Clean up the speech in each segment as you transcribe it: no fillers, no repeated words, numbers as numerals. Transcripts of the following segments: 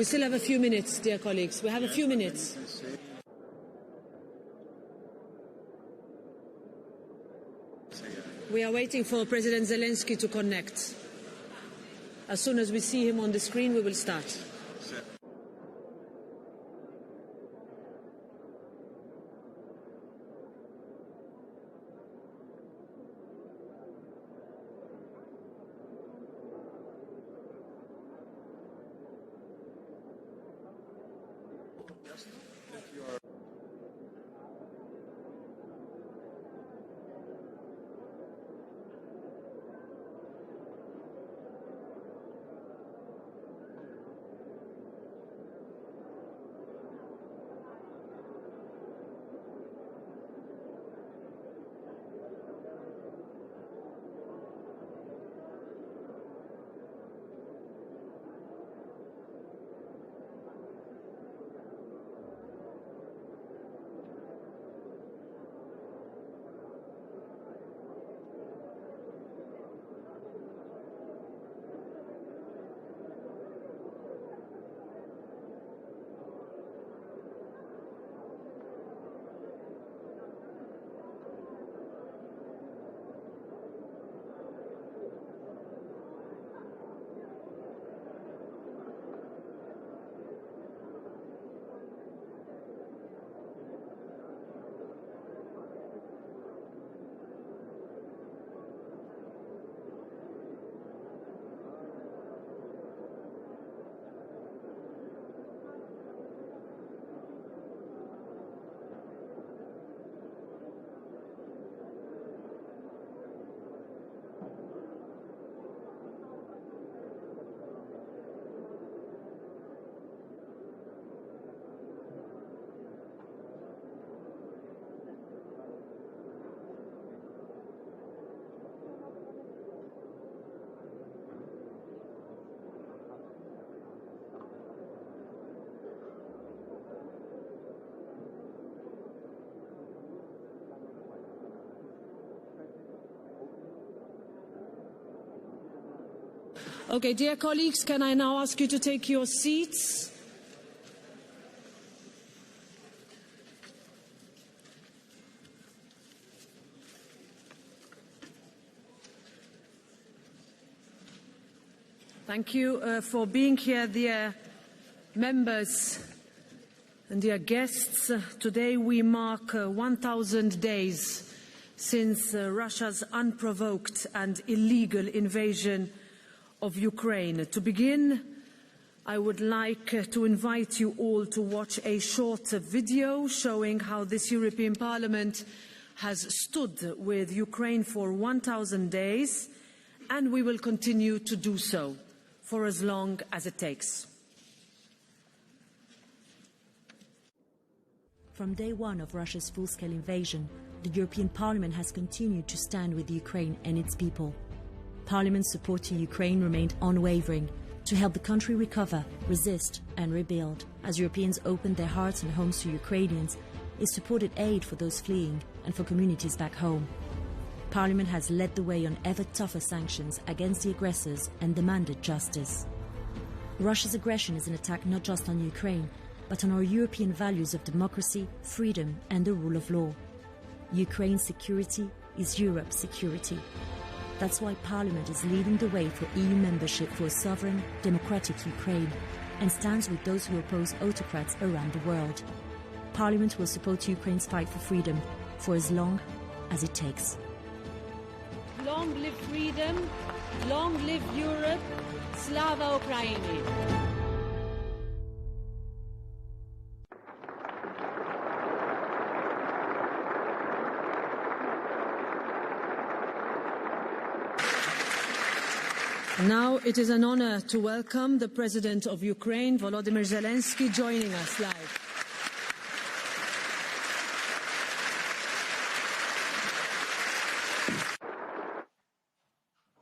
We still have a few minutes, dear colleagues. We have a few minutes. We are waiting for President Zelenskyy to connect. As soon as we see him on the screen, we will start. Okay, dear colleagues, can I now ask you to take your seats? Thank you for being here, dear members and dear guests. Today we mark 1,000 days since Russia's unprovoked and illegal invasion of Ukraine. To begin, I would like to invite you all to watch a short video showing how this European Parliament has stood with Ukraine for 1,000 days, and we will continue to do so for as long as it takes. From day one of Russia's full-scale invasion, the European Parliament has continued to stand with Ukraine and its people. Parliament's support to Ukraine remained unwavering to help the country recover, resist and rebuild. As Europeans opened their hearts and homes to Ukrainians, it supported aid for those fleeing and for communities back home. Parliament has led the way on ever tougher sanctions against the aggressors and demanded justice. Russia's aggression is an attack not just on Ukraine, but on our European values of democracy, freedom and the rule of law. Ukraine's security is Europe's security. That's why Parliament is leading the way for EU membership for a sovereign, democratic Ukraine and stands with those who oppose autocrats around the world. Parliament will support Ukraine's fight for freedom for as long as it takes. Long live freedom, long live Europe, Slava Ukraini. Now it is an honor to welcome the President of Ukraine, Volodymyr Zelenskyy, joining us live.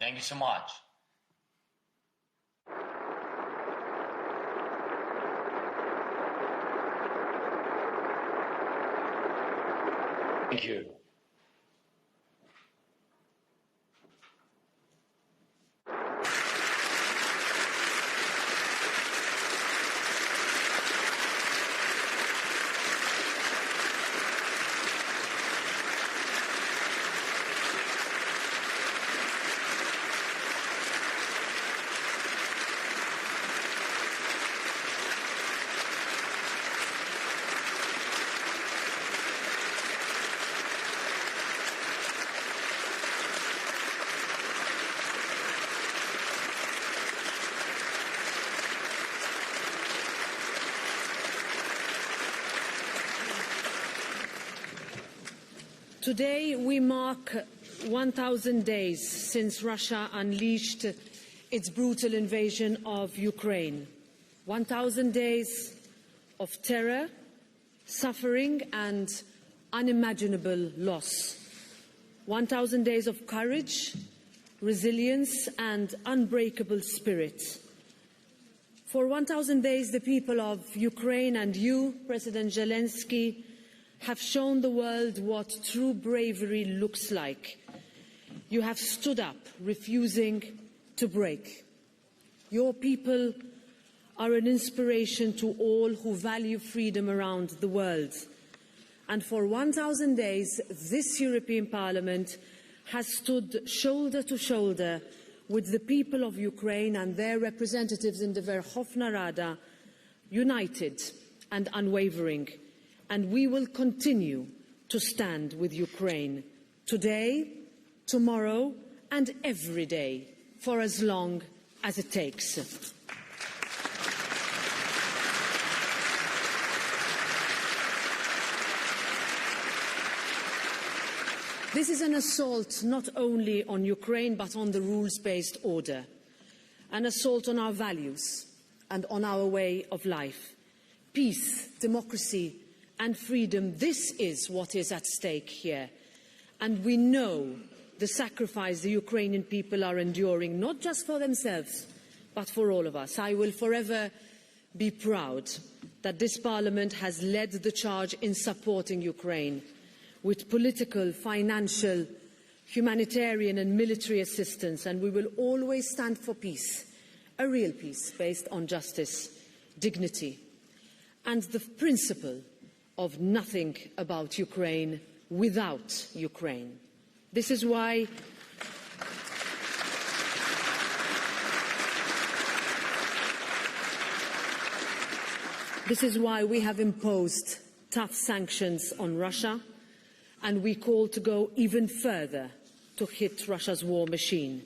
Thank you so much. Thank you. Today we mark 1,000 days since Russia unleashed its brutal invasion of Ukraine. 1,000 days of terror, suffering and unimaginable loss. 1,000 days of courage, resilience and unbreakable spirit. For 1,000 days, the people of Ukraine and you, President Zelenskyy, have shown the world what true bravery looks like. You have stood up, refusing to break. Your people are an inspiration to all who value freedom around the world. And for 1,000 days, this European Parliament has stood shoulder to shoulder with the people of Ukraine and their representatives in the Verkhovna Rada, united and unwavering. And we will continue to stand with Ukraine today, tomorrow and every day for as long as it takes. This is an assault not only on Ukraine but on the rules-based order, an assault on our values and on our way of life. Peace, democracy and freedom, this is what is at stake here. And we know the sacrifice the Ukrainian people are enduring, not just for themselves, but for all of us. I will forever be proud that this Parliament has led the charge in supporting Ukraine with political, financial, humanitarian and military assistance, and we will always stand for peace, a real peace based on justice, dignity, and the principle of nothing about Ukraine without Ukraine. This is why we have imposed tough sanctions on Russia, and we call to go even further to hit Russia's war machine.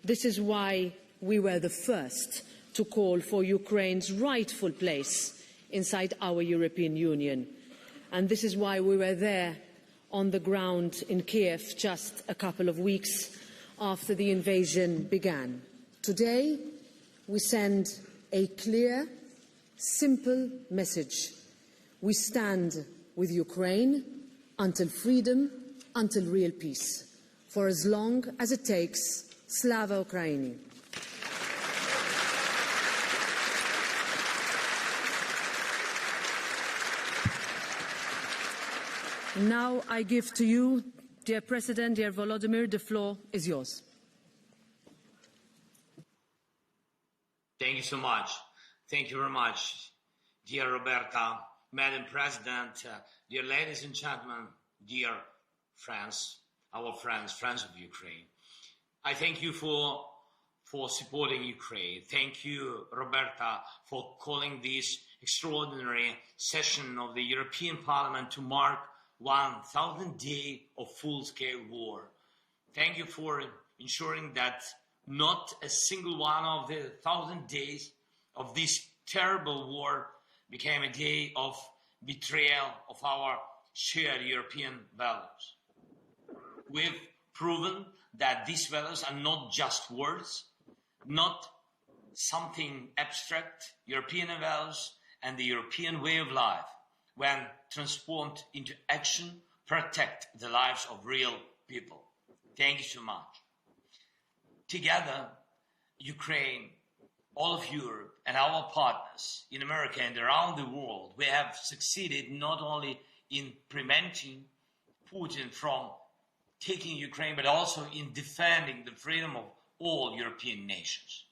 This is why we were the first to call for Ukraine's rightful place inside our European Union. And this is why we were there on the ground in Kiev just a couple of weeks after the invasion began. Today, we send a clear, simple message. We stand with Ukraine until freedom, until real peace, for as long as it takes. Slava Ukraini. Now I give to you, dear President, dear Volodymyr, the floor is yours. Thank you so much. Thank you very much, dear Roberta, Madam President, dear ladies and gentlemen, dear friends, our friends of Ukraine. I thank you for supporting Ukraine. Thank you, Roberta, for calling this extraordinary session of the European Parliament to mark 1,000 days of full-scale war. Thank you for ensuring that not a single one of the 1,000 days of this terrible war became a day of betrayal of our shared European values. We've proven that these values are not just words, not something abstract. European values and the European way of life, when transformed into action, protect the lives of real people. Thank you so much. Together, Ukraine, all of Europe and our partners in America and around the world, we have succeeded not only in preventing Putin from taking Ukraine, but also in defending the freedom of all European nations.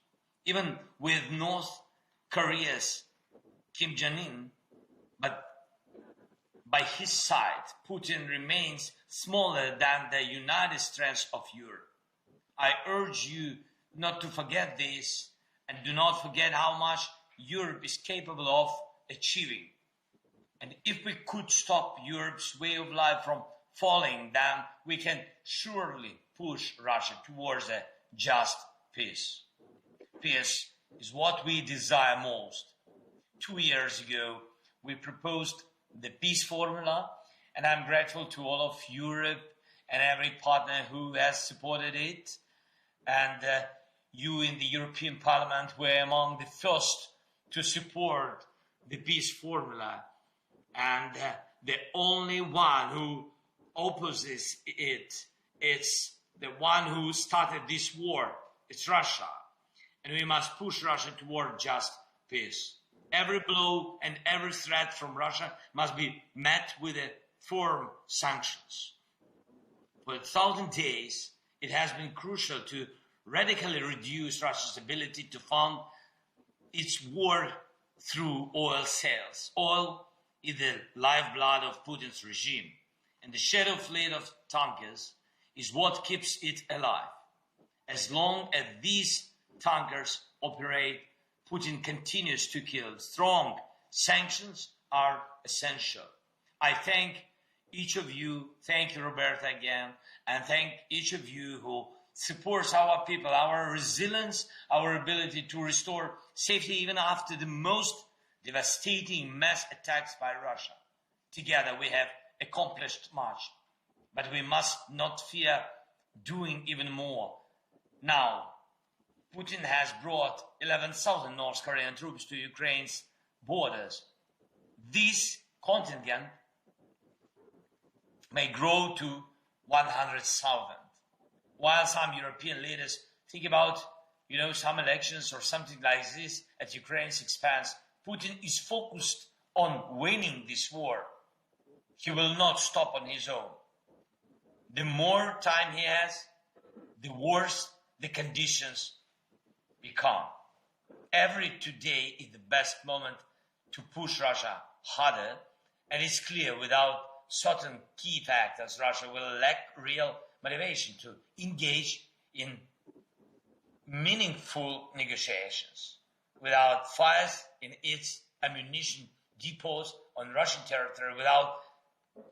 Even with North Korea's Kim Jong-un, but by his side, Putin remains smaller than the united strength of Europe. I urge you not to forget this, and do not forget how much Europe is capable of achieving. And if we could stop Europe's way of life from falling, then we can surely push Russia towards a just peace. Peace is what we desire most. 2 years ago, we proposed the peace formula, and I'm grateful to all of Europe and every partner who has supported it. And you in the European Parliament were among the first to support the peace formula, and the only one who opposes it, it's the one who started this war. It's Russia, and we must push Russia toward just peace. Every blow and every threat from Russia must be met with firm sanctions. For 1,000 days, it has been crucial to radically reduce Russia's ability to fund its war through oil sales. Oil is the lifeblood of Putin's regime, and the shadow fleet of tankers is what keeps it alive. As long as these tankers operate, Putin continues to kill. Strong sanctions are essential. I thank each of you, thank you, Roberta, again, and thank each of you who supports our people, our resilience, our ability to restore safety even after the most devastating mass attacks by Russia. Together we have accomplished much, but we must not fear doing even more. Now, Putin has brought 11,000 North Korean troops to Ukraine's borders. This contingent may grow to 100,000. While some European leaders think about, some elections or something like this at Ukraine's expense, Putin is focused on winning this war. He will not stop on his own. The more time he has, the worse the conditions become. Every today is the best moment to push Russia harder, and it's clear without certain key factors, Russia will lack real motivation to engage in meaningful negotiations. Without fires in its ammunition depots on Russian territory, without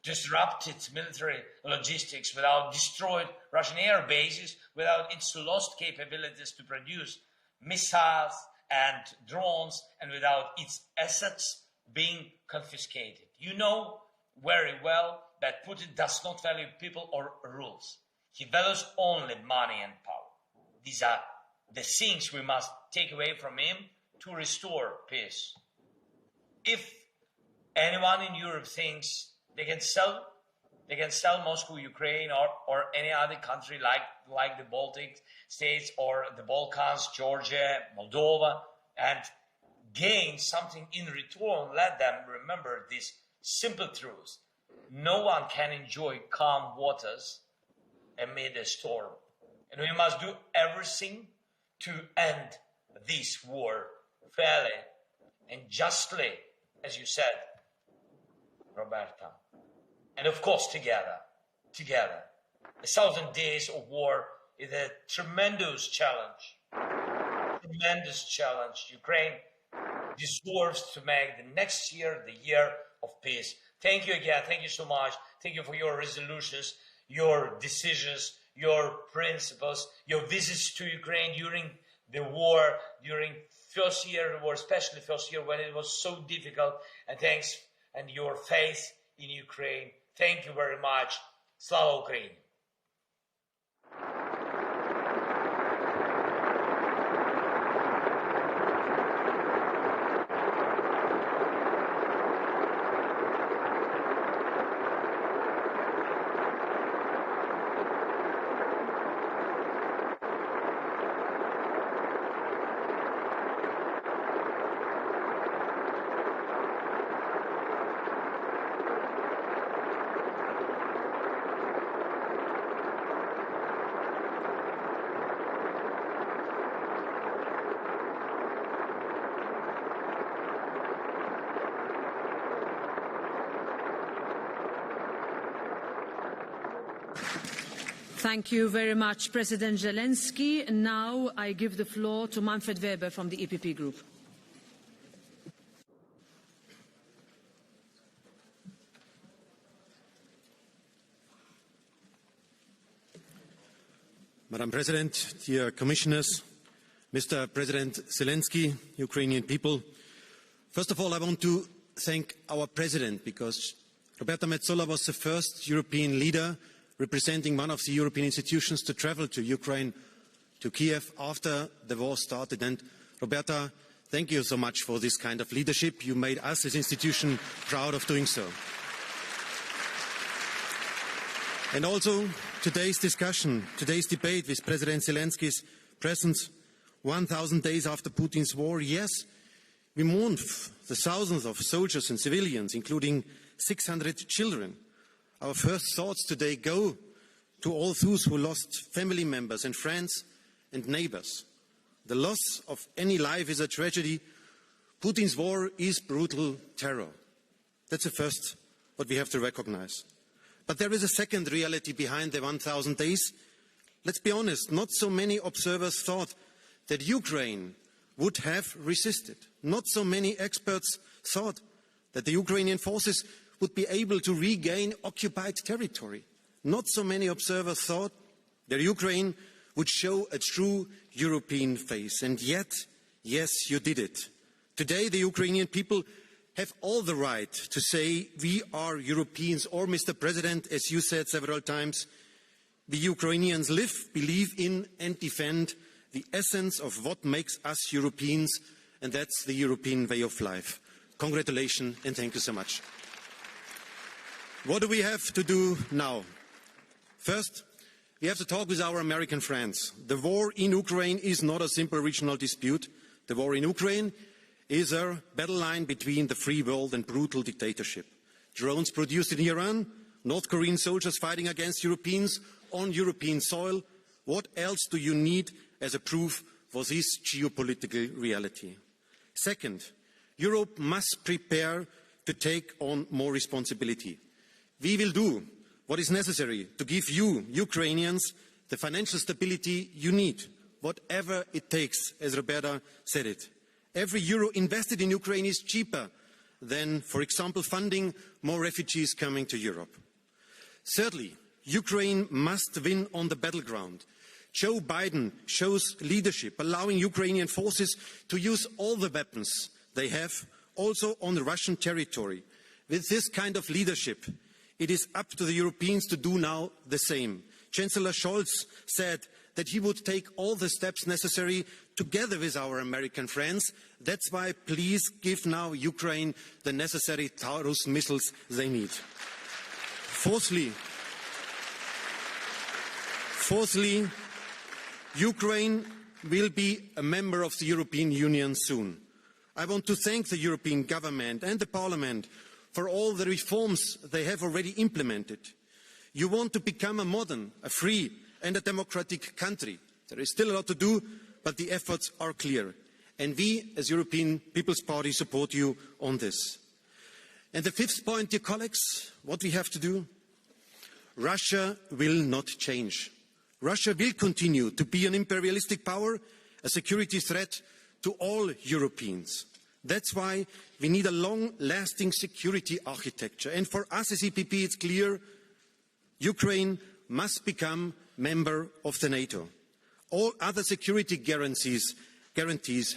disrupted military logistics, without destroyed Russian air bases, without its lost capabilities to produce missiles and drones, and without its assets being confiscated. You know very well that Putin does not value people or rules. He values only money and power. These are the things we must take away from him to restore peace. If anyone in Europe thinks they can sell Moscow, Ukraine, or any other country like the Baltic states or the Balkans, Georgia, Moldova, and gain something in return, let them remember this simple truth. No one can enjoy calm waters amid a storm. And we must do everything to end this war fairly and justly, as you said, Roberta. And of course, together. 1,000 days of war is a tremendous challenge. Ukraine deserves to make the next year the year of peace. Thank you again. Thank you so much. Thank you for your resolutions, your decisions, your principles, your visits to Ukraine during the war, during first year of the war, especially first year when it was so difficult. And thanks and your faith in Ukraine. Thank you very much. Slava Ukraini! Thank you very much, President Zelenskyy. Now I give the floor to Manfred Weber from the EPP Group. Madam President, dear Commissioners, Mr. President Zelenskyy, Ukrainian people, first of all, I want to thank our President because Roberta Metsola was the first European leader representing one of the European institutions to travel to Ukraine, to Kiev, after the war started. And Roberta, thank you so much for this kind of leadership. You made us as an institution proud of doing so. And also today's discussion, today's debate with President Zelenskyy's presence 1,000 days after Putin's war. Yes, we mourn the thousands of soldiers and civilians, including 600 children. Our first thoughts today go to all those who lost family members and friends and neighbors. The loss of any life is a tragedy. Putin's war is brutal terror. That's the first what we have to recognize. But there is a second reality behind the 1,000 days. Let's be honest, not so many observers thought that Ukraine would have resisted. Not so many experts thought that the Ukrainian forces would be able to regain occupied territory. Not so many observers thought that Ukraine would show a true European face. And yet, yes, you did it. Today, the Ukrainian people have all the right to say, we are Europeans, or, Mr. President, as you said several times, we Ukrainians live, believe in and defend the essence of what makes us Europeans, and that's the European way of life. Congratulations and thank you so much. What do we have to do now? First, we have to talk with our American friends. The war in Ukraine is not a simple regional dispute. The war in Ukraine is a battle line between the free world and brutal dictatorship. Drones produced in Iran, North Korean soldiers fighting against Europeans on European soil. What else do you need as a proof for this geopolitical reality? Second, Europe must prepare to take on more responsibility. We will do what is necessary to give you, Ukrainians, the financial stability you need, whatever it takes, as Roberta said it. Every euro invested in Ukraine is cheaper than, for example, funding more refugees coming to Europe. Thirdly, Ukraine must win on the battleground. Joe Biden shows leadership, allowing Ukrainian forces to use all the weapons they have, also on the Russian territory. With this kind of leadership, it is up to the Europeans to do now the same. Chancellor Scholz said that he would take all the steps necessary together with our American friends. That's why please give now Ukraine the necessary Taurus missiles they need. Fourthly, Ukraine will be a member of the European Union soon. I want to thank the European government and the Parliament for all the reforms they have already implemented. You want to become a modern, a free and a democratic country. There is still a lot to do, but the efforts are clear. And we, as European People's Party, support you on this. And the fifth point, dear colleagues, what we have to do? Russia will not change. Russia will continue to be an imperialistic power, a security threat to all Europeans. That's why we need a long-lasting security architecture. And for us as EPP, it's clear, Ukraine must become member of the NATO. All other security guarantees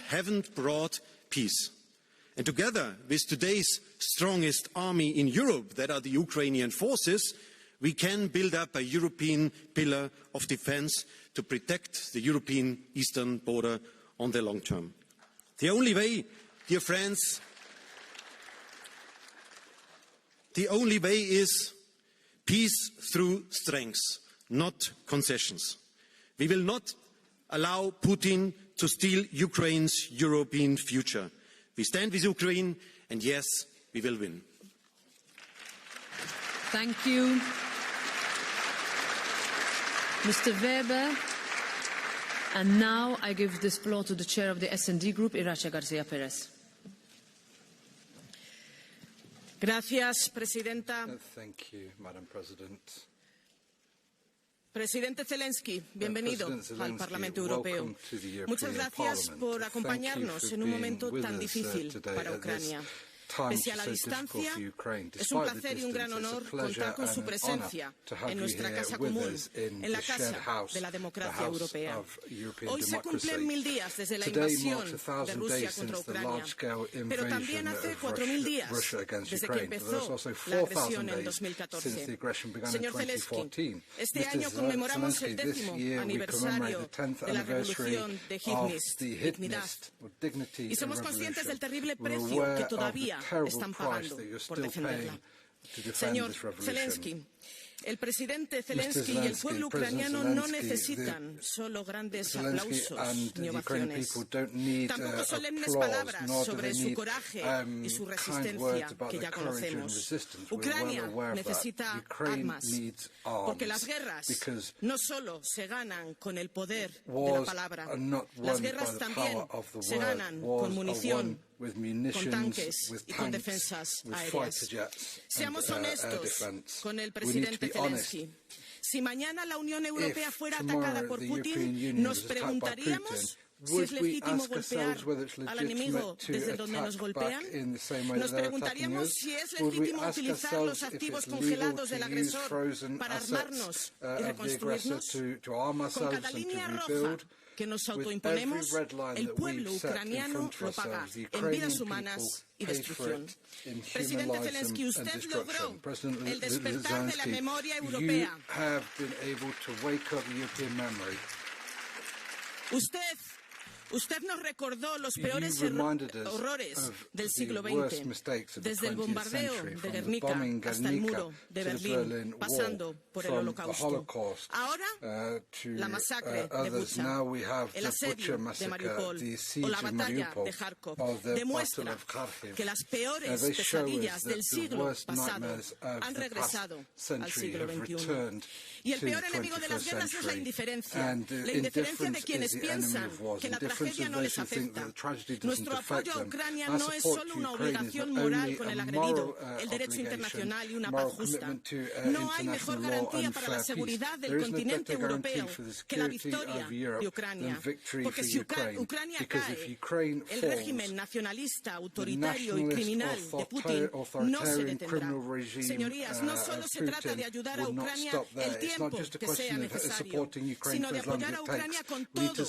haven't brought peace. And together with today's strongest army in Europe, that are the Ukrainian forces, we can build up a European pillar of defense to protect the European eastern border on the long term. The only way, dear friends, the only way is peace through strength, not concessions. We will not allow Putin to steal Ukraine's European future. We stand with Ukraine, and yes, we will win. Thank you. Mr. Weber. And now I give this floor to the chair of the S&D Group, Irache García Pérez. Gracias, Presidenta. Thank you, Madam President. Presidente Zelenskyy, bienvenido al Parlamento Europeo. Muchas gracias por acompañarnos en un momento tan difícil para Ucrania. times Pese a la are so difficult distancia, for Ukraine. es un Despite the placer y un gran distance, honor it's a pleasure contar con and su an presencia honor to have en you nuestra here casa with común, us in en la the shared casa house, de la the democracia house europea. of European Hoy se cumplen democracy. 1000 días desde la Today invasión marks de 1,000 Rusia days contra since the Ucrania, large-scale pero también invasion hace of 4000 días Russia against desde que Ukraine. But there's empezó also la agresión 4,000 en days 2014. since the aggression began in Señor Zelenskyy, 2014. este Mr. año conmemoramos el Zelenskyy, this 10º year we aniversario commemorate the 10th de la anniversary revolución de of the dignidad. or dignity Y somos and conscientes del revolution. terrible We're precio aware que of the todavía terrible están price pagando that you're por still defenderla. paying to defend Señor this revolution. Zelenskyy, el presidente Zelenskyy y el pueblo ucraniano no necesitan solo grandes aplausos ni ovaciones. Tampoco solemnes palabras sobre su coraje y su resistencia que ya conocemos. Ucrania necesita armas, porque las guerras no solo se ganan con el poder de la palabra, las guerras también se ganan con munición, con tanques y con defensas aéreas. Seamos honestos con el presidente Zelenskyy. Si mañana la Unión Europea fuera atacada por Putin, nos preguntaríamos si es legítimo golpear al enemigo desde donde nos golpean. Nos preguntaríamos si es legítimo utilizar los activos congelados del agresor para armarnos y reconstruirnos. Con cada línea roja que nos autoimponemos, el pueblo ucraniano lo paga en vidas humanas y destrucción. Presidente Zelenskyy, usted logró el despertar de la memoria europea. Usted nos recordó los peores horrores del siglo XX, desde el bombardeo de Guernica hasta el muro de Berlín, pasando por el Holocausto. Ahora, la masacre de Bucha, el asedio de Mariupol o la batalla de Kharkov demuestra que las peores pesadillas del siglo pasado han regresado al siglo XXI. Y el peor enemigo de las guerras es la indiferencia de quienes piensan que la tragedia no les afecta. Nuestro apoyo a Ucrania no es solo una obligación moral con el agredido, el derecho internacional y una paz justa. No hay mejor garantía para la seguridad del continente europeo que la victoria de Ucrania. Porque si Ucrania cae, el régimen nacionalista, autoritario y criminal de Putin no se detendrá. Señorías, no solo se trata de ayudar a Ucrania el tiempo que sea necesario, sino de apoyar a Ucrania con todo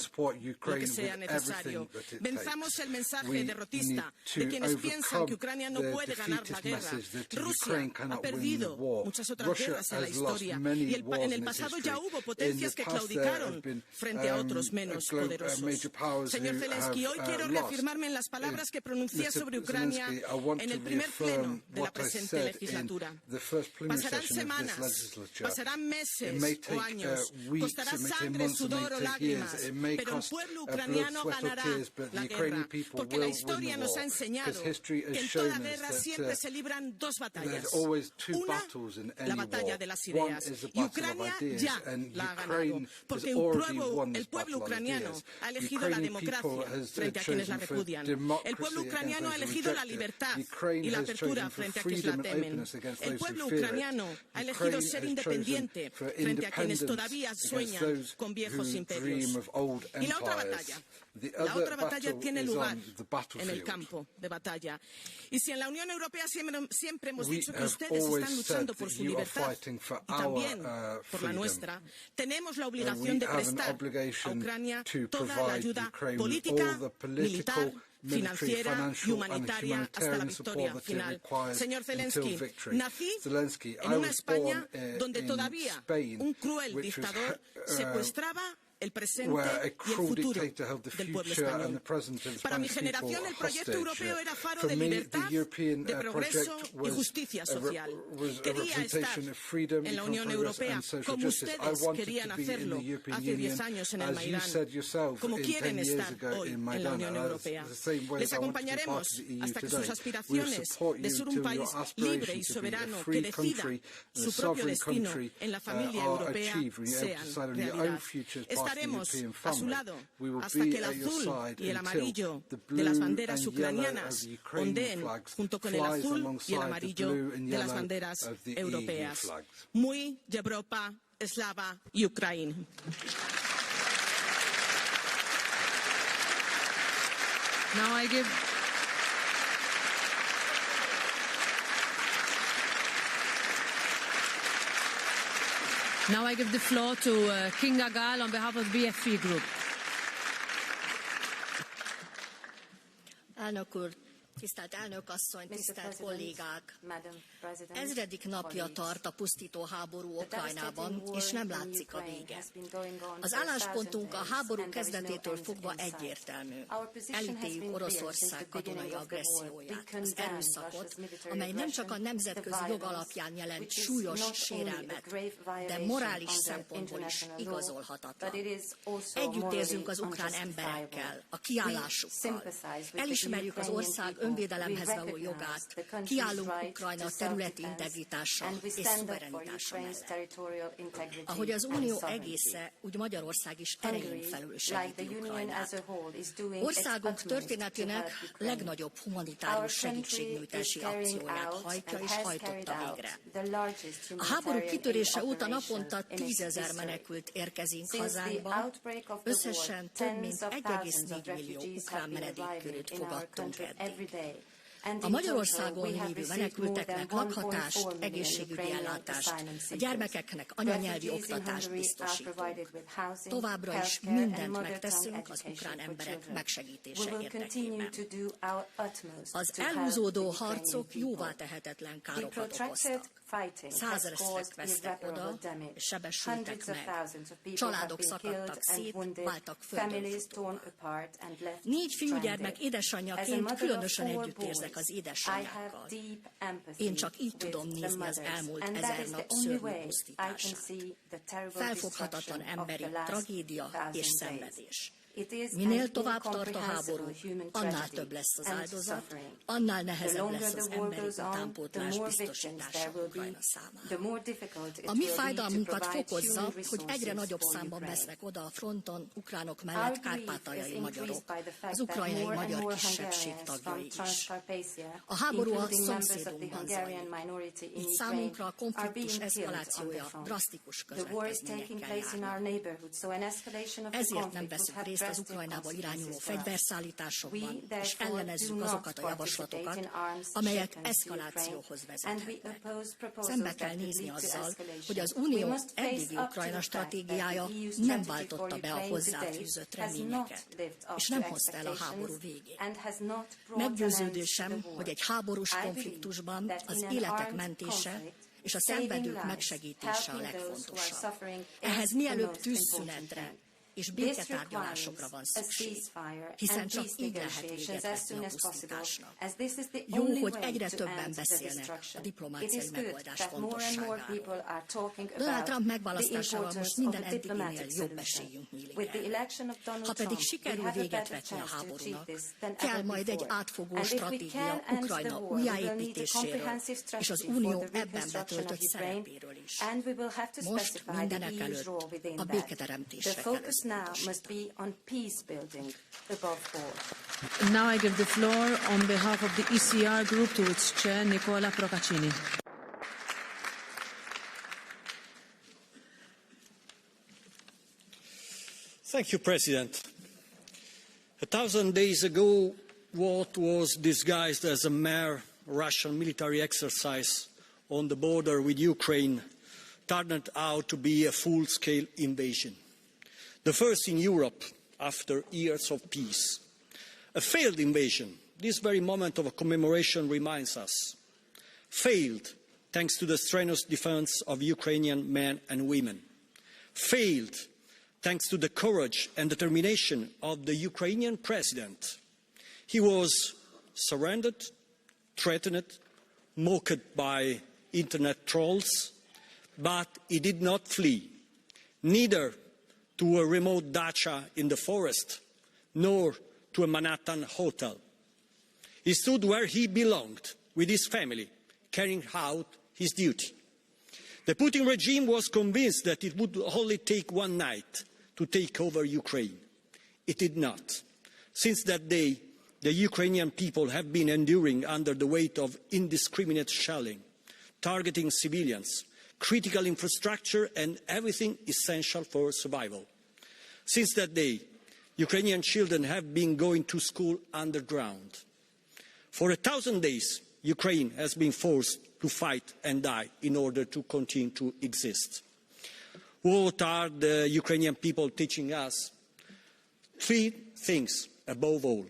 lo que sea necesario. Venzamos el mensaje derrotista de quienes piensan que Ucrania no puede ganar la guerra. Rusia ha perdido muchas otras guerras en la historia y en el pasado ya hubo potencias que claudicaron frente a otros menos poderosos. Señor Zelenskyy, hoy quiero reafirmarme en las palabras que pronuncié sobre Ucrania en el primer pleno de la presente legislatura. Pasarán semanas, pasarán meses o años, costará sangre, sudor o lágrimas, pero el pueblo ucraniano ganará la guerra, porque la historia nos ha enseñado que en toda guerra siempre se libran dos batallas. Una, la batalla de las ideas, y Ucrania ya la ha ganado, porque el pueblo ucraniano ha elegido la democracia frente a quienes la repudian. El pueblo ucraniano ha elegido la libertad y la apertura frente a quienes la temen. El pueblo ucraniano ha elegido ser independiente frente a quienes todavía sueñan con viejos imperios. Y la otra batalla tiene lugar en el campo de batalla. Y si en la Unión Europea siempre hemos dicho que ustedes están luchando por su libertad y también por la nuestra, tenemos la obligación de prestar a Ucrania toda la ayuda política, militar, financiera y humanitaria hasta la victoria final. Señor Zelenskyy, nací en una España donde todavía un cruel dictador secuestraba el presente y el futuro del pueblo español. Para mi generación, el proyecto europeo era faro de libertad, de progreso y justicia social. Quería estar en la Unión Europea como ustedes querían hacerlo hace 10 años en el Maidán, como quieren estar hoy en la Unión Europea. Les acompañaremos hasta que sus aspiraciones de ser un país libre y soberano que decida su propio destino en la familia europea sean realidad. Estaremos a su lado hasta que el azul y el amarillo de las banderas ucranianas ondeen junto con el azul y el amarillo de las banderas europeas. Muy Europa, Slava y Ucrania. Now I give Now I give the floor to Kinga Gál on behalf of the BFE Group. Elnök úr, tisztelt elnök asszony, tisztelt kollégák! Ezredik napja tart a pusztító háború Ukrajnában, és nem látszik a vége. Az álláspontunk a háború kezdetétől fogva egyértelmű. Elítéljük Oroszország katonai agresszióját, az erőszakot, amely nem csak a nemzetközi jog alapján jelent súlyos sérelmet, de morális szempontból is igazolhatatlan. Együtt érzünk az ukrán emberekkel, a kiállásukkal. Elismerjük az ország önvédelemhez való jogát, kiállunk Ukrajna területi integritása és szuverenitása mellett. Ahogy az Unió egésze, úgy Magyarország is erején felül segíti Ukrajnát. Országunk történetének legnagyobb humanitárius segítségnyújtási akcióját hajtja és hajtotta végre. A háború kitörése óta naponta 10 000 menekült érkezik hazánkba, összesen több mint 1,4 millió ukrán menedékkérőt fogadtunk eddig. A Magyarországon lévő menekülteknek lakhatást, egészségügyi ellátást, a gyermekeknek anyanyelvi oktatást biztosítunk. Továbbra is mindent megteszünk az ukrán emberek megsegítése érdekében. Az elhúzódó harcok jóvá tehetetlen károkat okoztak. Százezrek vesztek oda, és sebesültek meg. Családok szakadtak szét, váltak földön. 4 fiúgyermek édesanyjaként különösen együtt érzek az édesanyjákkal. Én csak így tudom nézni az elmúlt 1000 nap szörnyű pusztítását. Felfoghatatlan emberi tragédia és szenvedés. Minél tovább tart a háború, annál több lesz az áldozat, annál nehezebb lesz az emberi utánpótlás biztosítása Ukrajna számára. A mi fájdalmunkat fokozza, hogy egyre nagyobb számban vesznek oda a fronton ukránok mellett kárpátaljai magyarok, az ukrajnai magyar kisebbség tagjai is. A háború a szomszédunkban zajlik, így számunkra a konfliktus eszkalációja drasztikus következményekkel járna. Ezért nem veszünk részt az Ukrajnába irányuló fegyverszállításokban, és ellenezzük azokat a javaslatokat, amelyek eszkalációhoz vezethetnek. Szembe kell nézni azzal, hogy az Unió eddigi Ukrajna stratégiája nem váltotta be a hozzáfűzött reményeket, és nem hozta el a háború végét. Meggyőződésem, hogy egy háborús konfliktusban az életek mentése és a szenvedők megsegítése a legfontosabb. Ehhez mielőbb tűzszünetre és béketárgyalásokra van szükség, hiszen csak így lehet véget vetni a pusztításnak. Jó, hogy egyre többen beszélnek a diplomáciai megoldás fontosságáról. Donald Trump megválasztásával most minden eddiginél jobb esélyünk nyílik el. Ha pedig sikerül véget vetni a háborúnak, kell majd egy átfogó stratégia Ukrajna újjáépítéséről és az Unió ebben betöltött szerepéről is. Most mindenek előtt a béketeremtésre kell now must be on peace building above all. Now I give the floor on behalf of the ECR group to its chair, Nicola Procaccini. Thank you, President. 1,000 days ago, what was disguised as a mere Russian military exercise on the border with Ukraine turned out to be a full-scale invasion. The first in Europe after years of peace. A failed invasion, this very moment of a commemoration reminds us. Failed thanks to the strenuous defense of Ukrainian men and women. Failed thanks to the courage and determination of the Ukrainian president. He was surrendered, threatened, mocked by internet trolls, but he did not flee, neither to a remote dacha in the forest, nor to a Manhattan hotel. He stood where he belonged, with his family, carrying out his duty. The Putin regime was convinced that it would only take one night to take over Ukraine. It did not. Since that day, the Ukrainian people have been enduring under the weight of indiscriminate shelling, targeting civilians, critical infrastructure and everything essential for survival. Since that day, Ukrainian children have been going to school underground. For 1,000 days, Ukraine has been forced to fight and die in order to continue to exist. What are the Ukrainian people teaching us? 3 things, above all.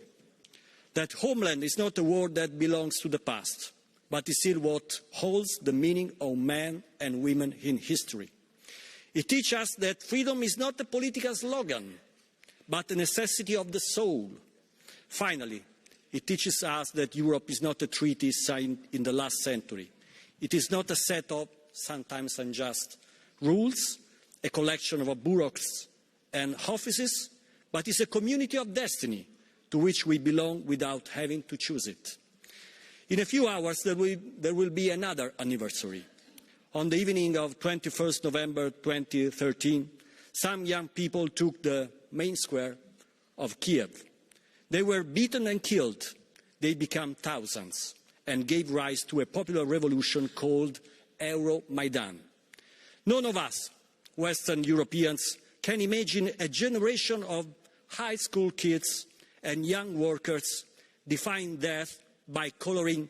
That homeland is not a word that belongs to the past, but is still what holds the meaning of men and women in history. It teaches us that freedom is not a political slogan, but a necessity of the soul. Finally, it teaches us that Europe is not a treaty signed in the last century. It is not a set of sometimes unjust rules, a collection of bureaucrats and offices, but is a community of destiny to which we belong without having to choose it. In a few hours, there will be another anniversary. On the evening of 21st November 2013, some young people took the main square of Kiev. They were beaten and killed. They became thousands and gave rise to a popular revolution called Euromaidan. None of us, Western Europeans, can imagine a generation of high school kids and young workers defying death by colouring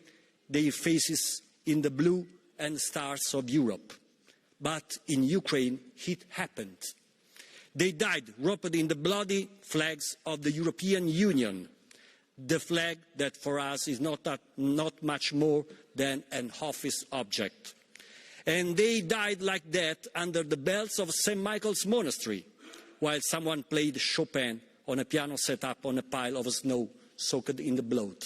their faces in the blue and stars of Europe. But in Ukraine, it happened. They died wrapped in the bloody flags of the European Union, the flag that for us is not much more than an office object. And they died like that under the bells of St. Michael's Monastery, while someone played Chopin on a piano set up on a pile of snow soaked in the blood.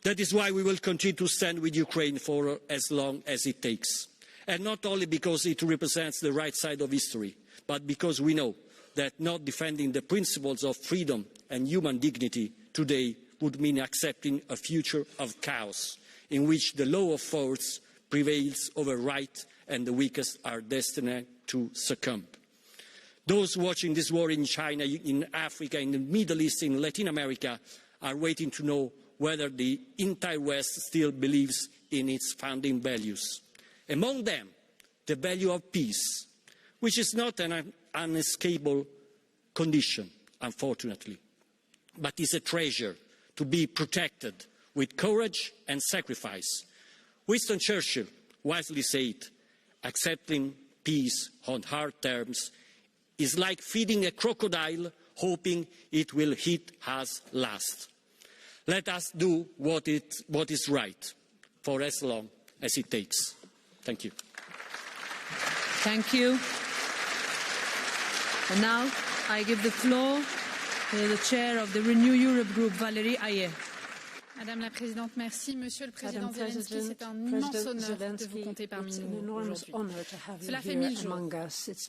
That is why we will continue to stand with Ukraine for as long as it takes. And not only because it represents the right side of history, but because we know that not defending the principles of freedom and human dignity today would mean accepting a future of chaos, in which the law of force prevails over right and the weakest are destined to succumb. Those watching this war in China, in Africa, in the Middle East, in Latin America, are waiting to know whether the entire West still believes in its founding values. Among them, the value of peace, which is not an unescapable condition, unfortunately, but is a treasure to be protected with courage and sacrifice. Winston Churchill wisely said, accepting peace on hard terms is like feeding a crocodile, hoping it will eat us last. Let us do what is right for as long as it takes. Thank you. Thank you. And now I give the floor to the chair of the Renew Europe Group, Valérie Hayer. Madame la Présidente, merci. Monsieur le Président Zelenskyy, c'est un immense honneur de vous compter parmi nous aujourd'hui. Cela fait 1000 jours.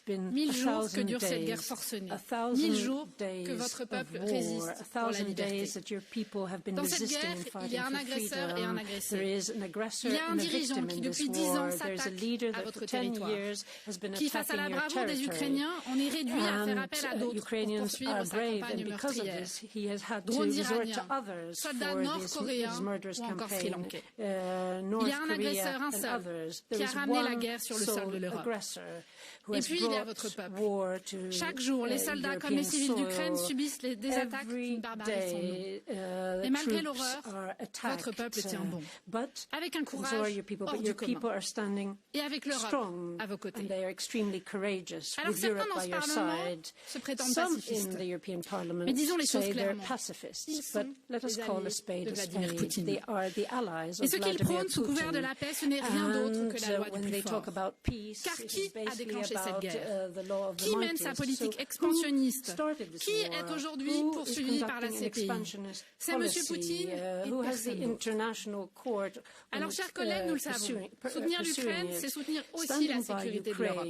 1000 jours que dure cette guerre forcenée. 1000 jours que votre peuple résiste pour la liberté. Dans cette guerre, il y a un agresseur et un agressé. Il y a un dirigeant qui, depuis 10 ans, s'attaque à votre territoire, qui, face à la bravoure des Ukrainiens, en est réduit à faire appel à d'autres pour poursuivre sa campagne meurtrière. Drones iraniens, soldats nord-coréens ou encore sri-lankais. Il y a un agresseur, un seul, qui a ramené la guerre sur le sol de l'Europe. Et puis il y a votre peuple. Chaque jour, les soldats comme les civils d'Ukraine subissent des attaques d'une barbarie sans nom. Et malgré l'horreur, votre peuple tient bon. Avec un courage hors du commun. Et avec l'Europe à vos côtés. Alors certains dans ce Parlement se prétendent pacifistes. Mais disons les choses clairement. Ils sont les alliés de Vladimir Poutine. Et ce qu'ils prônent sous couvert de la paix, ce n'est rien d'autre que la loi du plus fort. Car qui a déclenché cette guerre? Qui mène sa politique expansionniste? Qui est aujourd'hui poursuivi par la CPI? C'est M. Poutine et personne d'autre. Alors, chers collègues, nous le savons. Soutenir l'Ukraine, c'est soutenir aussi la sécurité de l'Europe.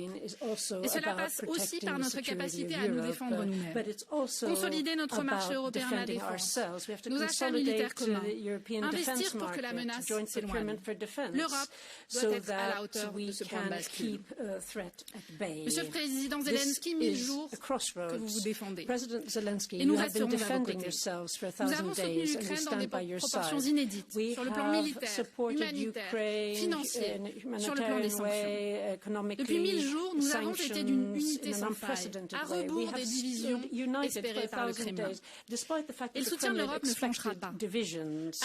Et cela passe aussi par notre capacité à nous défendre nous-mêmes. Consolider notre marché européen à la défense, nos achats militaires communs, investir pour que la menace s'éloigne. L'Europe doit être à la hauteur de ce point de bascule. Monsieur le Président Zelenskyy, 1000 jours que vous vous défendez. Et nous resterons à vos côtés. Nous avons soutenu l'Ukraine dans des proportions inédites, sur le plan militaire, humanitaire, financier, sur le plan des sanctions. Depuis 1000 jours, nous avons été d'une unité sans faille, à rebours des divisions espérées par le Kremlin. Et le soutien de l'Europe ne flanchera pas.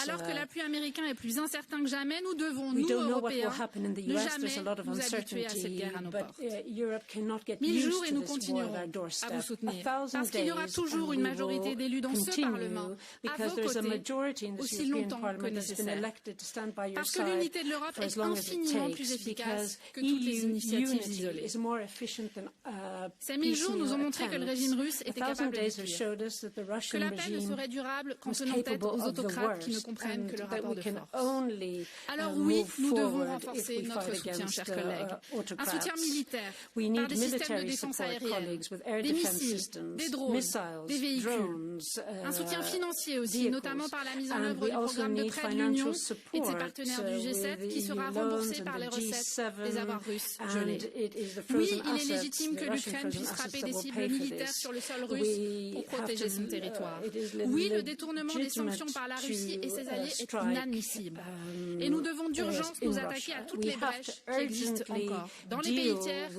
Alors que l'appui américain est plus incertain que jamais, nous devons, nous, Européens, ne jamais nous habituer à cette guerre à nos portes. 1000 jours et nous continuerons à vous soutenir. Parce qu'il y aura toujours une majorité d'élus dans ce Parlement à vos côtés aussi longtemps que nécessaire. Parce que l'unité de l'Europe est infiniment plus efficace que toutes les initiatives isolées. Ces 1000 jours nous ont montré que le régime russe était capable de pire, que la paix ne serait durable qu'en tenant tête aux autocrates qui ne comprennent que le rapport de force. Alors oui, nous devons renforcer notre soutien, chers collègues. Un soutien militaire, par des systèmes de défense aérienne, des missiles, des drones, des véhicules. Un soutien financier aussi, notamment par la mise en œuvre du programme de prêt de l'Union et de ses partenaires du G7 qui sera remboursé par les recettes des avoirs russes gelés. Oui, il est légitime que l'Ukraine puisse frapper des cibles militaires sur le sol russe pour protéger son territoire. Oui, le détournement des sanctions par la Russie et ses alliés est inadmissible. Et nous devons d'urgence nous attaquer à toutes les brèches qui existent encore, dans les pays tiers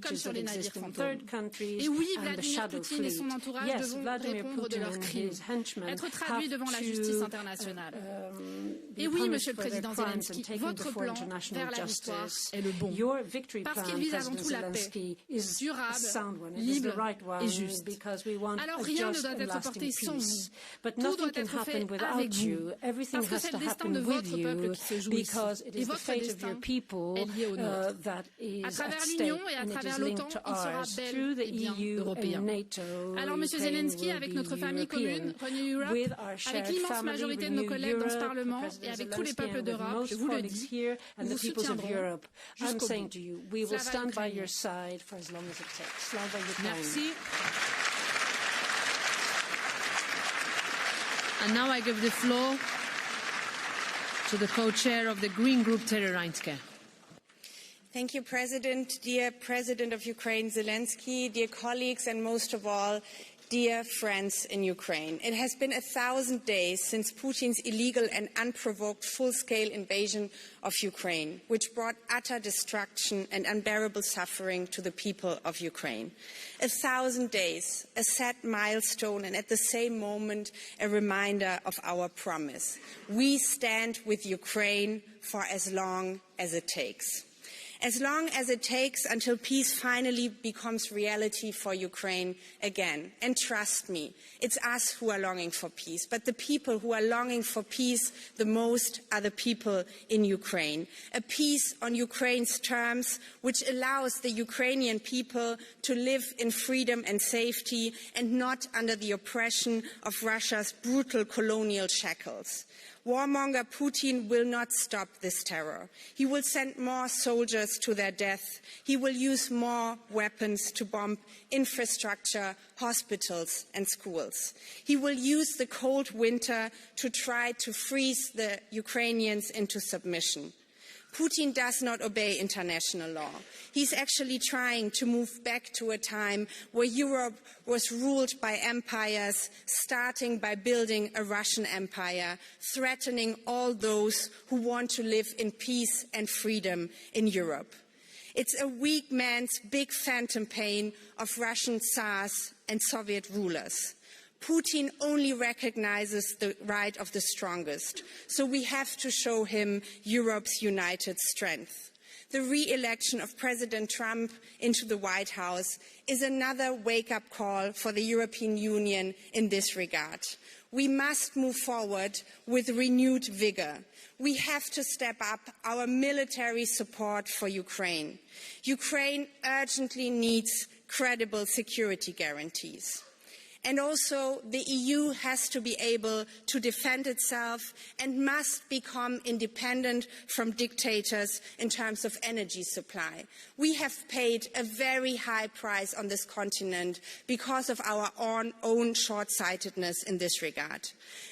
comme sur les navires fantômes. Et oui, Vladimir Poutine et son entourage devront répondre de leurs crimes, être traduits devant la justice internationale. Et oui, Monsieur le Président Zelenskyy, votre plan vers la victoire est le bon, parce qu'il vise avant tout la paix, durable, libre et juste. Alors rien ne doit être porté sans vous, tout doit être fait avec vous, parce que c'est le destin de votre peuple qui se joue ici, et votre destin est lié au nôtre. À travers l'Union et à travers l'OTAN, il sera bel et bien européen. Alors Monsieur Zelenskyy, avec notre famille commune, Renew Europe, avec l'immense majorité de nos collègues dans ce Parlement et avec tous les peuples d'Europe, je vous le dis, nous vous soutiendrons jusqu'au bout. Slava Ukraini. Merci. And now I give the floor to the co-chair of the Green Group, Terry Reintke. Thank you, President. Dear President of Ukraine, Zelensky, dear colleagues, and most of all, dear friends in Ukraine. It has been 1,000 days since Putin's illegal and unprovoked full-scale invasion of Ukraine, which brought utter destruction and unbearable suffering to the people of Ukraine. 1,000 days, a sad milestone, and at the same moment, a reminder of our promise. We stand with Ukraine for as long as it takes. As long as it takes until peace finally becomes reality for Ukraine again. And trust me, it's us who are longing for peace. But the people who are longing for peace the most are the people in Ukraine. A peace on Ukraine's terms, which allows the Ukrainian people to live in freedom and safety and not under the oppression of Russia's brutal colonial shackles. Warmonger Putin will not stop this terror. He will send more soldiers to their death. He will use more weapons to bomb infrastructure, hospitals and schools. He will use the cold winter to try to freeze the Ukrainians into submission. Putin does not obey international law. He's actually trying to move back to a time where Europe was ruled by empires, starting by building a Russian empire, threatening all those who want to live in peace and freedom in Europe. It's a weak man's big phantom pain of Russian Tsars and Soviet rulers. Putin only recognizes the right of the strongest, so we have to show him Europe's united strength. The re-election of President Trump into the White House is another wake-up call for the European Union in this regard. We must move forward with renewed vigor. We have to step up our military support for Ukraine. Ukraine urgently needs credible security guarantees. And also, the EU has to be able to defend itself and must become independent from dictators in terms of energy supply. We have paid a very high price on this continent because of our own short-sightedness in this regard.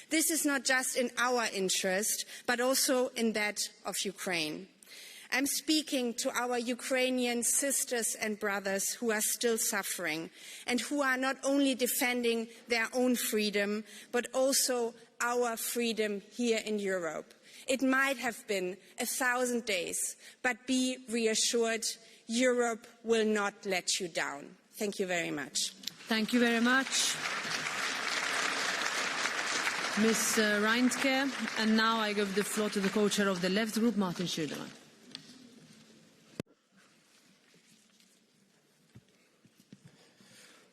This is not just in our interest, but also in that of Ukraine. I'm speaking to our Ukrainian sisters and brothers who are still suffering and who are not only defending their own freedom, but also our freedom here in Europe. It might have been 1,000 days, but be reassured, Europe will not let you down. Thank you very much. Thank you very much. Ms. Reintke. And now I give the floor to the co-chair of the Left Group, Martin Schiedemann.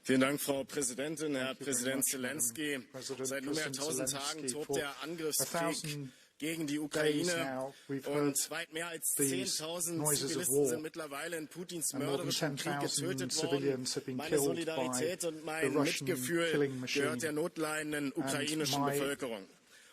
Vielen Dank, Frau Präsidentin, Herr Präsident Zelenskyy. Seit nunmehr 1000 Tagen tobt der Angriffskrieg gegen die Ukraine und weit mehr als 10.000 Zivilisten sind mittlerweile in Putins mörderischen Krieg getötet worden. Meine Solidarität und mein Mitgefühl gehört der notleidenden ukrainischen Bevölkerung.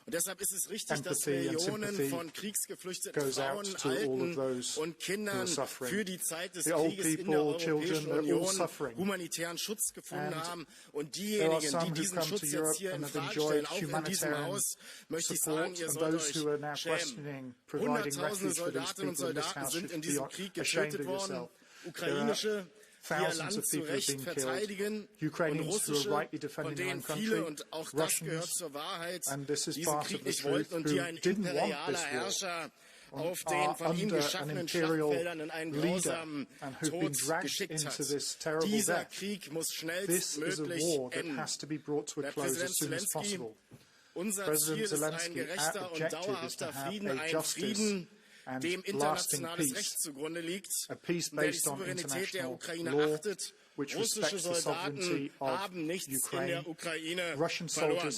Und deshalb ist es richtig, dass Millionen von kriegsgeflüchteten Frauen, Alten und Kindern für die Zeit des Krieges in der Europäischen Union humanitären Schutz gefunden haben. Und diejenigen, die diesen Schutz jetzt hier in Frage stellen, auch in diesem Haus, möchte ich sagen, ihr sollt euch schämen. Hunderttausende Soldatinnen und Soldaten sind in diesem Krieg getötet worden. Ukrainische, die ihr Land zu Recht verteidigen, und russische, von denen viele, und auch das gehört zur Wahrheit, diesen Krieg nicht wollten und die ein imperialer Herrscher auf den von ihm geschaffenen Schlachtfeldern in einen grausamen Tod geschickt hat. Dieser Krieg muss schnellstmöglich enden. Herr Präsident Zelenskyy, unser Ziel ist ein gerechter und dauerhafter Frieden, ein Frieden, dem internationales Recht zugrunde liegt, der die Souveränität der Ukraine achtet. Russische Soldaten haben nichts in der Ukraine verloren.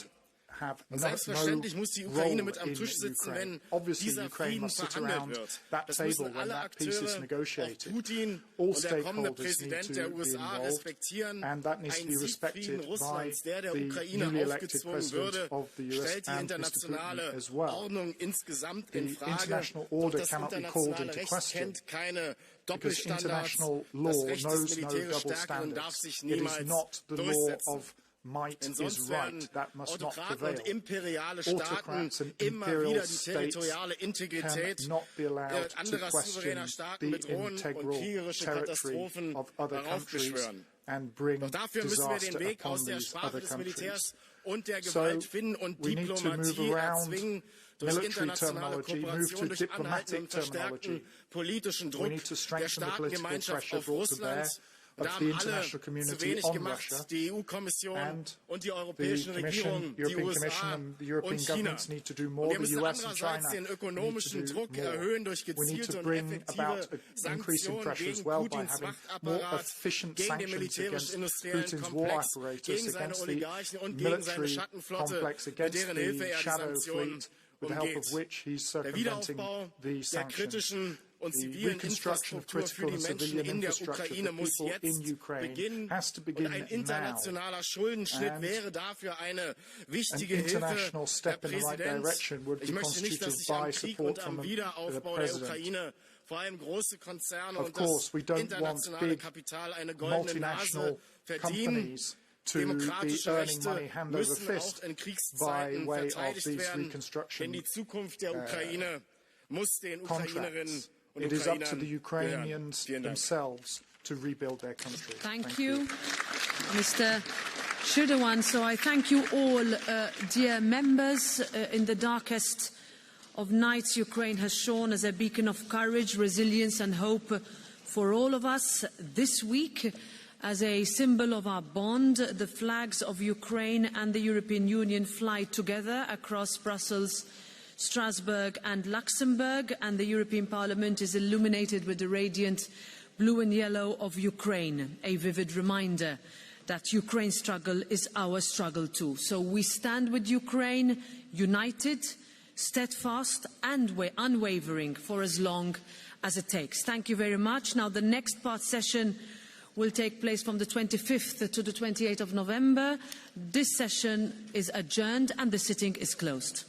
Und selbstverständlich muss die Ukraine mit am Tisch sitzen, wenn dieser Frieden verhandelt wird. Das müssen alle Akteure, auch Putin und der kommende Präsident der USA respektieren. Ein Siegfrieden Russlands, der Ukraine aufgezwungen würde, stellt die internationale Ordnung insgesamt in Frage. Doch das internationale Recht kennt keine Doppelstandards. Das Recht des militärisch Stärkeren darf sich niemals durchsetzen. Denn sonst werden Autokraten und imperiale Staaten immer wieder die territoriale Integrität anderer souveräner Staaten bedrohen und kriegerische Katastrophen heraufbeschwören. Doch dafür müssen wir den Weg aus der Sparte des Militärs und der Gewalt finden und Diplomatie erzwingen durch internationale Kooperation, durch anhaltenden und verstärkten politischen Druck der Staatengemeinschaft auf Russland. Da haben alle zu wenig gemacht, die EU-Kommission und die europäischen Regierungen, die USA und China. Und wir müssen andererseits den ökonomischen Druck erhöhen durch gezielte und effektive Sanktionen gegen Putins Machtapparat, gegen den militärisch-industriellen Komplex, gegen seine Oligarchen und gegen seine Schattenflotte, mit deren Hilfe er die Sanktionen umgeht. Der Wiederaufbau der kritischen und zivilen Infrastruktur für die Menschen in der Ukraine muss jetzt beginnen. Und ein internationaler Schuldenschnitt wäre dafür eine wichtige Hilfe. Herr Präsident, ich möchte nicht, dass sich am Krieg und am Wiederaufbau der Ukraine vor allem große Konzerne und das internationale Kapital eine goldene Nase verdienen. Demokratische Rechte müssen auch in Kriegszeiten verteidigt werden, denn die Zukunft der Ukraine muss den Ukrainerinnen und Ukrainern gehören. To rebuild their country. Thank you, Mr. Schiedemann. So I thank you all, dear members. In the darkest of nights, Ukraine has shone as a beacon of courage, resilience and hope for all of us. This week, as a symbol of our bond, the flags of Ukraine and the European Union fly together across Brussels, Strasbourg and Luxembourg, and the European Parliament is illuminated with the radiant blue and yellow of Ukraine, a vivid reminder that Ukraine's struggle is our struggle too. So we stand with Ukraine, united, steadfast and unwavering for as long as it takes. Thank you very much. Now the next part session will take place from the 25th to the 28th of November. This session is adjourned and the sitting is closed.